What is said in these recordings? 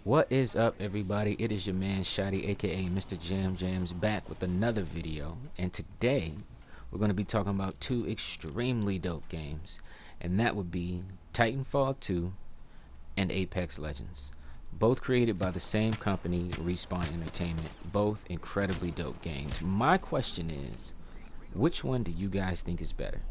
What is up, everybody? It is your man Shotty, aka Mr. Jam, back with another video, and today we're going to be talking about two extremely dope games, and that would be Titanfall 2 and Apex Legends. Both created by the same company, Respawn Entertainment. Both incredibly dope games. My question is, which one do you guys think is better?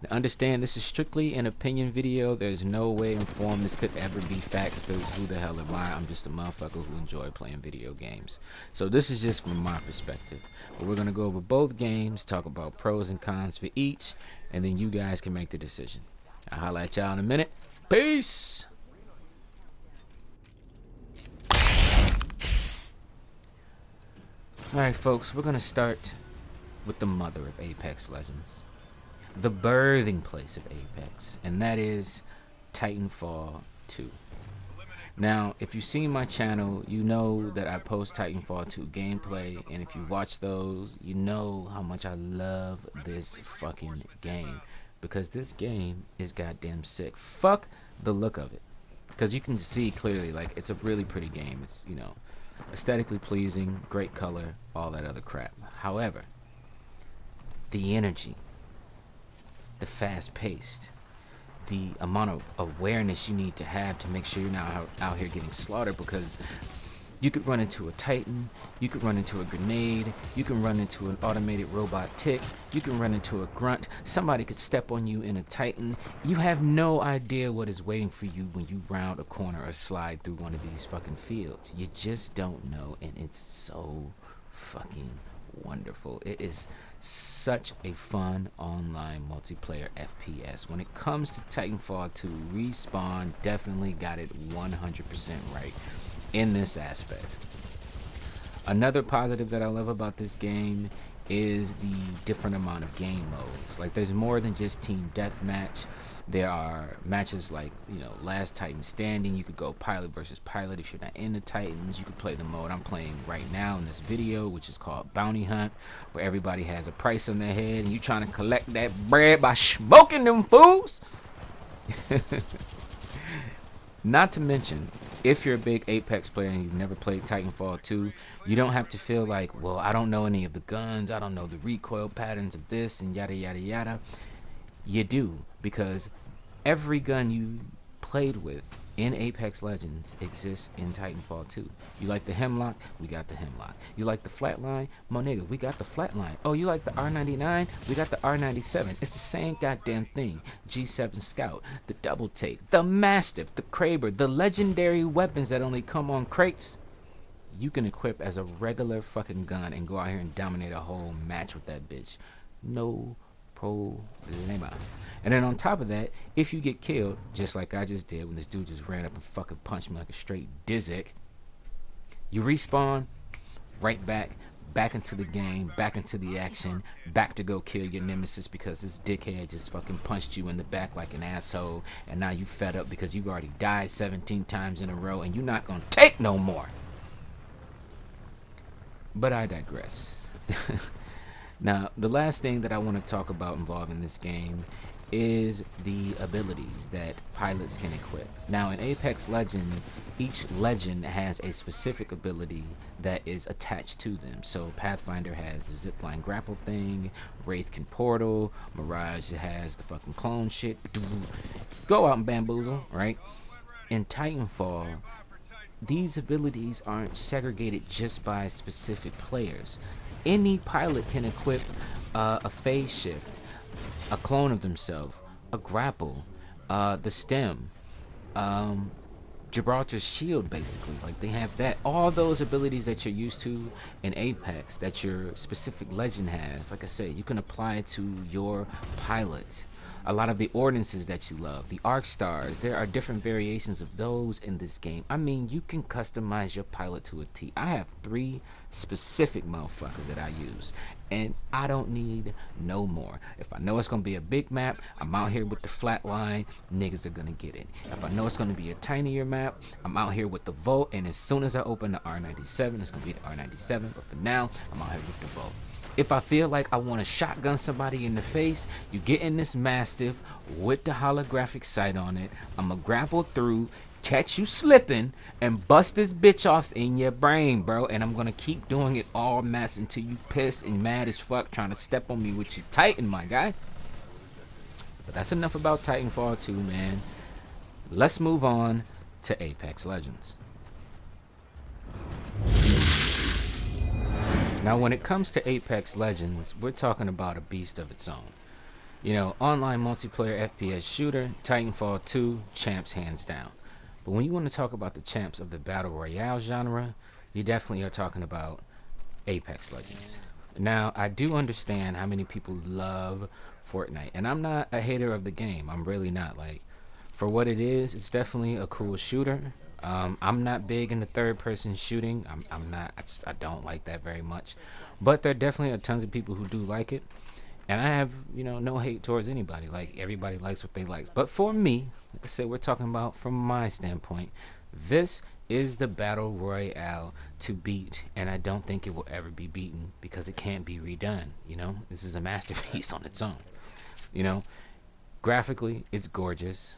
Now, understand this is strictly an opinion video. There's no way in form this could ever be facts, because who the hell am I? I'm just a motherfucker who enjoy playing video games. So this is just from my perspective. But we're going to go over both games, talk about pros and cons for each, and then you guys can make the decision. I'll holla at y'all in a minute. Peace! Alright folks, we're going to start with the mother of Apex Legends. The birthing place of Apex, and that is Titanfall 2. Now, if you've seen my channel, you know that I post Titanfall 2 gameplay, and if you've watched those, you know how much I love this fucking game, because this game is goddamn sick. Fuck the look of it, because you can see clearly, like, it's a really pretty game. It's, you know, aesthetically pleasing, great color, all that other crap. However, the energy, the fast-paced, the amount of awareness you need to have to make sure you're not out here getting slaughtered, because you could run into a Titan, you could run into a grenade, you can run into an automated robot tick, you can run into a grunt, somebody could step on you in a Titan. You have no idea what is waiting for you when you round a corner or slide through one of these fucking fields. You just don't know, and it's so fucking wonderful. It is such a fun online multiplayer FPS. When it comes to Titanfall 2, Respawn definitely got it 100% right in this aspect. Another positive that I love about this game is the different amount of game modes. Like, there's more than just team deathmatch. There are matches like, you know, Last Titan Standing. You could go pilot versus pilot if you're not in the Titans. You could play the mode I'm playing right now in this video, which is called Bounty Hunt, where everybody has a price on their head and you trying to collect that bread by smoking them fools. Not to mention, if you're a big Apex player and you've never played Titanfall 2, you don't have to feel like, well, I don't know any of the guns, I don't know the recoil patterns of this, and yada yada yada. You do, because every gun you played with in Apex Legends exists in Titanfall 2. You like the Hemlock? We got the Hemlock. You like the Flatline? My nigga, we got the Flatline. Oh, you like the R99? We got the R97. It's the same goddamn thing. G7 Scout, the Double Take, the Mastiff, the Kraber, the legendary weapons that only come on crates. You can equip as a regular fucking gun and go out here and dominate a whole match with that bitch. No problema. And then on top of that, if you get killed, just like I just did when this dude just ran up and fucking punched me like a straight dizzick, you respawn right back into the game, back into the action, back to go kill your nemesis because this dickhead just fucking punched you in the back like an asshole, and now you fed up because you've already died 17 times in a row and you're not gonna take no more. But I digress. Now, the last thing that I want to talk about involving this game is the abilities that pilots can equip. Now, in Apex Legend, each legend has a specific ability that is attached to them. So Pathfinder has the zipline grapple thing, Wraith can portal, Mirage has the fucking clone shit. Go out and bamboozle, right? In Titanfall, these abilities aren't segregated just by specific players. Any pilot can equip a phase shift, a clone of themselves, a grapple, the stem, Gibraltar's shield, basically. Like, they have that. All those abilities that you're used to in Apex that your specific legend has, like I said, you can apply it to your pilots. A lot of the ordinances that you love, the arc stars, there are different variations of those in this game. I mean, you can customize your pilot to a T. I have 3 specific motherfuckers that I use, and I don't need no more. If I know it's gonna be a big map, I'm out here with the flatline, niggas are gonna get it. If I know it's gonna be a tinier map, I'm out here with the Volt, and as soon as I open the R97, it's gonna be the R97, but for now, I'm out here with the Volt. If I feel like I want to shotgun somebody in the face, you get in this Mastiff with the holographic sight on it. I'm going to grapple through, catch you slipping, and bust this bitch off in your brain, bro. And I'm going to keep doing it all mass until you pissed and mad as fuck trying to step on me with your Titan, my guy. But that's enough about Titanfall 2, man. Let's move on to Apex Legends. Now, when it comes to Apex Legends, we're talking about a beast of its own. You know, online multiplayer FPS shooter, Titanfall 2, champs hands down. But when you want to talk about the champs of the Battle Royale genre, you definitely are talking about Apex Legends. Now, I do understand how many people love Fortnite, and I'm not a hater of the game. I'm really not. Like, for what it is, it's definitely a cool shooter. I'm not big into third-person shooting. I'm not. I don't like that very much. But there definitely are tons of people who do like it, and I have, you know, no hate towards anybody. Like, everybody likes what they like. But for me, like I said, we're talking about from my standpoint. This is the Battle Royale to beat, and I don't think it will ever be beaten because it can't be redone. You know, this is a masterpiece on its own. You know, graphically, it's gorgeous.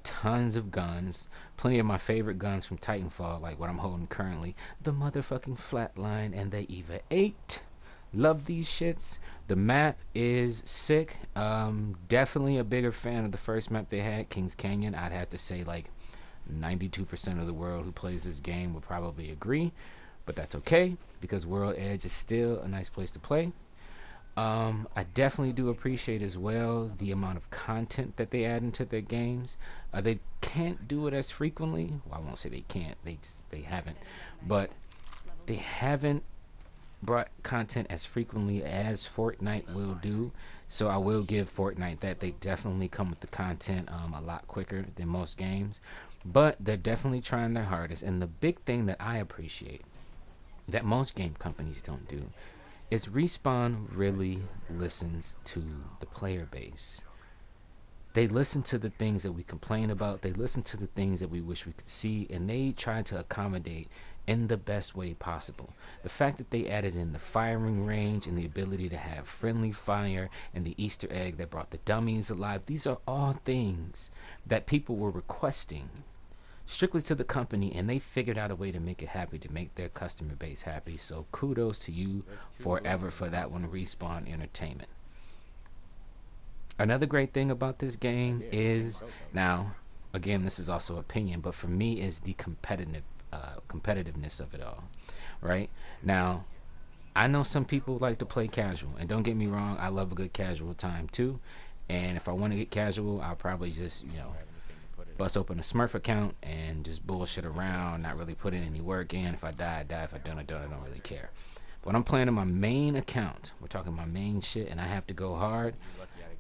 Tons of guns, plenty of my favorite guns from Titanfall, like what I'm holding currently, the motherfucking Flatline and the EVA 8. Love these shits. The map is sick. Definitely a bigger fan of the first map they had, Kings Canyon. I'd have to say like 92% of the world who plays this game would probably agree, but that's okay because World Edge is still a nice place to play. I definitely do appreciate as well the amount of content that they add into their games. They can't do it as frequently. Well, I won't say they can't. They haven't, but they haven't brought content as frequently as Fortnite will do. So I will give Fortnite that. They definitely come with the content a lot quicker than most games, but they're definitely trying their hardest. And the big thing that I appreciate that most game companies don't do is Respawn really listens to the player base. They listen to the things that we complain about. They listen to the things that we wish we could see, and they try to accommodate in the best way possible. The fact that they added in the firing range and the ability to have friendly fire and the Easter egg that brought the dummies alive, these are all things that people were requesting strictly to the company, and they figured out a way to make it happy, to make their customer base happy. So kudos to you forever for that one, Respawn Entertainment. Another great thing about this game is, now again, this is also opinion, but for me is the competitiveness of it all. Right now, I know some people like to play casual, and don't get me wrong, I love a good casual time too. And if I want to get casual, I'll probably just, you know, bust open a Smurf account and just bullshit around, not really put in any work in. If I die, I die. If I don't, I don't. I don't really care. But when I'm playing on my main account, we're talking my main shit, and I have to go hard,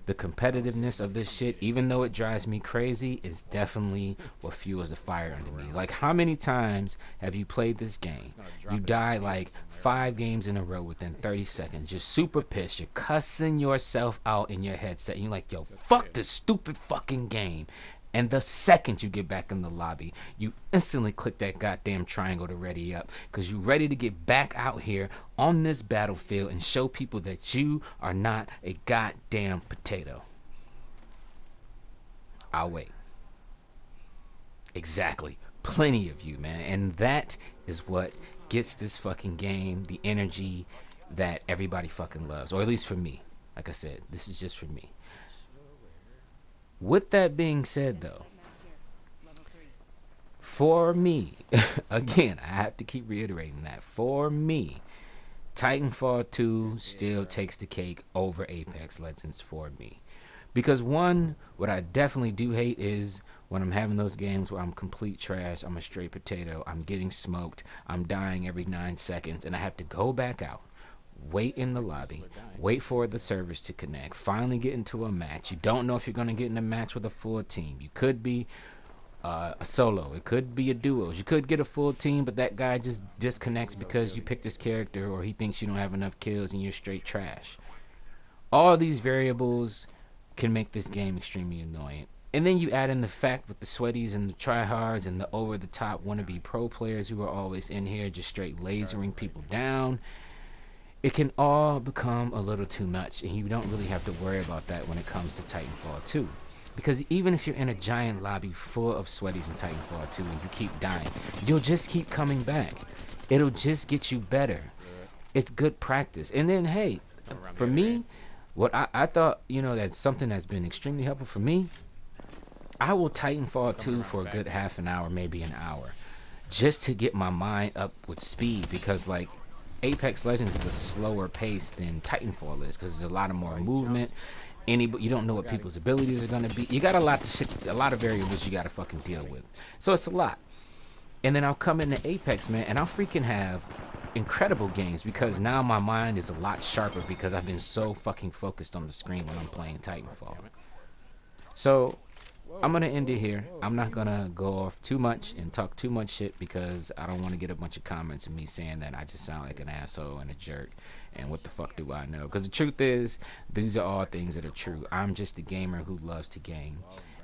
the competitiveness of this shit, even though it drives me crazy, is definitely what fuels the fire under me. Like, how many times have you played this game? You die like 5 games in a row within 30 seconds. You're super pissed. You're cussing yourself out in your headset. And you're like, yo, fuck this stupid fucking game. And the second you get back in the lobby, you instantly click that goddamn triangle to ready up, because you're ready to get back out here on this battlefield and show people that you are not a goddamn potato. I'll wait. Exactly. Plenty of you, man. And that is what gets this fucking game the energy that everybody fucking loves. Or at least for me. Like I said, this is just for me. With that being said, though, for me, again, I have to keep reiterating that, for me, Titanfall 2 still takes the cake over Apex Legends for me. Because one, what I definitely do hate is when I'm having those games where I'm complete trash, I'm a straight potato, I'm getting smoked, I'm dying every 9 seconds, and I have to go back out, wait in the lobby, wait for the servers to connect, finally get into a match. You don't know if you're going to get in a match with a full team. You could be a solo. It could be a duo. You could get a full team, but that guy just disconnects because you picked this character, or he thinks you don't have enough kills and you're straight trash. All these variables can make this game extremely annoying. And then you add in the fact with the sweaties and the tryhards and the over-the-top wannabe pro players who are always in here just straight lasering people down. it can all become a little too much, and you don't really have to worry about that when it comes to Titanfall 2. Because even if you're in a giant lobby full of sweaties in Titanfall 2 and you keep dying, you'll just keep coming back. It'll just get you better. It's good practice. And then, hey, for me, what I thought, you know, that's something that's been extremely helpful for me, I will Titanfall 2 for a good half an hour, maybe an hour, just to get my mind up with speed. Because, like, Apex Legends is a slower pace than Titanfall is, because there's a lot of more movement. You don't know what people's abilities are gonna be. You got a lot of variables you gotta fucking deal with. So it's a lot. And then I'll come into Apex, man, and I'll freaking have incredible games because now my mind is a lot sharper because I've been so fucking focused on the screen when I'm playing Titanfall. So I'm gonna end it here. I'm not gonna go off too much and talk too much shit because I don't want to get a bunch of comments of me saying that I just sound like an asshole and a jerk and what the fuck do I know. Because the truth is, these are all things that are true. I'm just a gamer who loves to game,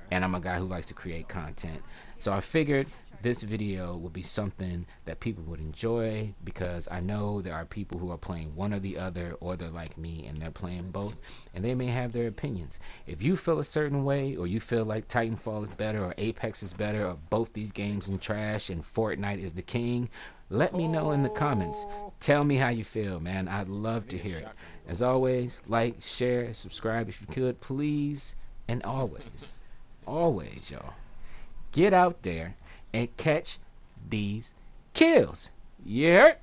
and I'm a guy who likes to create content. So I figured this video would be something that people would enjoy because I know there are people who are playing one or the other, or they're like me and they're playing both, and they may have their opinions. If you feel a certain way, or you feel like Titanfall is better or Apex is better, or both these games are trash and Fortnite is the king, let me know in the comments. Tell me how you feel, man. I'd love to hear it. As always, like, share, subscribe if you could, please. And always, y'all, get out there and catch these kills. You heard?